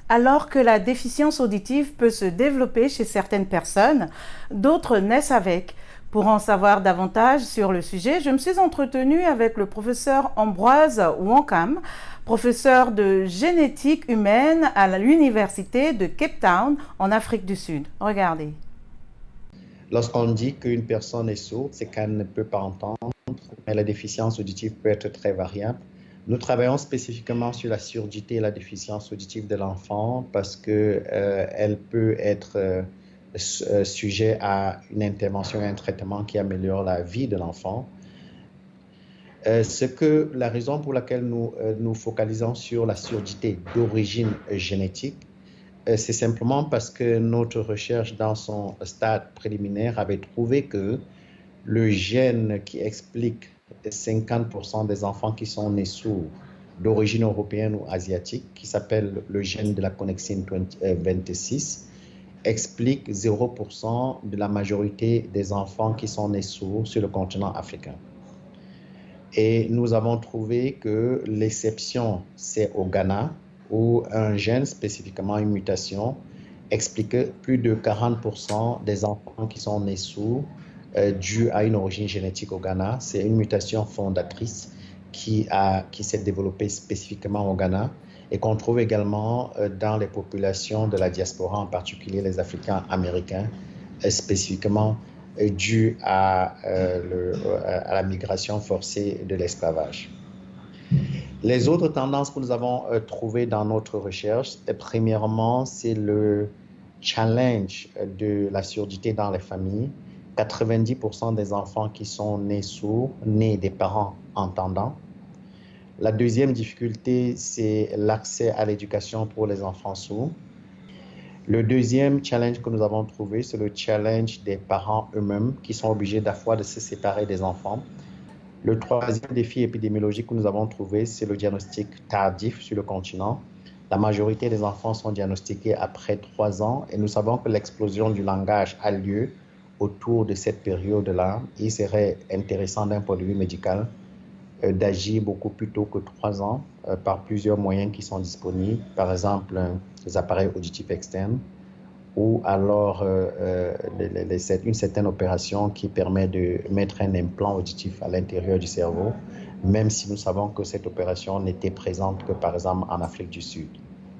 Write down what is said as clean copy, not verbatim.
Alors que la déficience auditive peut se développer chez certaines personnes, d'autres naissent avec. Pour en savoir davantage sur le sujet, je me suis entretenue avec le professeur Ambroise Wankam, professeur de génétique humaine à l'université de Cape Town en Afrique du Sud. Regardez. Lorsqu'on dit qu'une personne est sourde, c'est qu'elle ne peut pas entendre, mais la déficience auditive peut être très variable. Nous travaillons spécifiquement sur la surdité et la déficience auditive de l'enfant parce qu'elle peut être sujet à une intervention et un traitement qui améliore la vie de l'enfant. La raison pour laquelle nous focalisons sur la surdité d'origine génétique, c'est simplement parce que notre recherche dans son stade préliminaire avait trouvé que le gène qui explique 50% des enfants qui sont nés sourds d'origine européenne ou asiatique, qui s'appelle le gène de la connexine 26, explique 0% de la majorité des enfants qui sont nés sourds sur le continent africain. Et nous avons trouvé que l'exception, c'est au Ghana, où un gène, spécifiquement une mutation, explique plus de 40% des enfants qui sont nés sourds dû à une origine génétique au Ghana. C'est une mutation fondatrice qui s'est développée spécifiquement au Ghana et qu'on trouve également dans les populations de la diaspora, en particulier les Africains américains, spécifiquement dû à la migration forcée de l'esclavage. Les autres tendances que nous avons trouvées dans notre recherche, premièrement, c'est le challenge de la surdité dans les familles. 90% des enfants qui sont nés sourds, nés des parents entendants. La deuxième difficulté, c'est l'accès à l'éducation pour les enfants sourds. Le deuxième challenge que nous avons trouvé, c'est le challenge des parents eux-mêmes qui sont obligés d'affois de se séparer des enfants. Le troisième défi épidémiologique que nous avons trouvé, c'est le diagnostic tardif sur le continent. La majorité des enfants sont diagnostiqués après 3 ans et nous savons que l'explosion du langage a lieu autour de cette période-là. Il serait intéressant d'un point de vue médical d'agir beaucoup plus tôt que 3 ans par plusieurs moyens qui sont disponibles, par exemple les appareils auditifs externes ou alors une certaine opération qui permet de mettre un implant auditif à l'intérieur du cerveau, même si nous savons que cette opération n'était présente que par exemple en Afrique du Sud.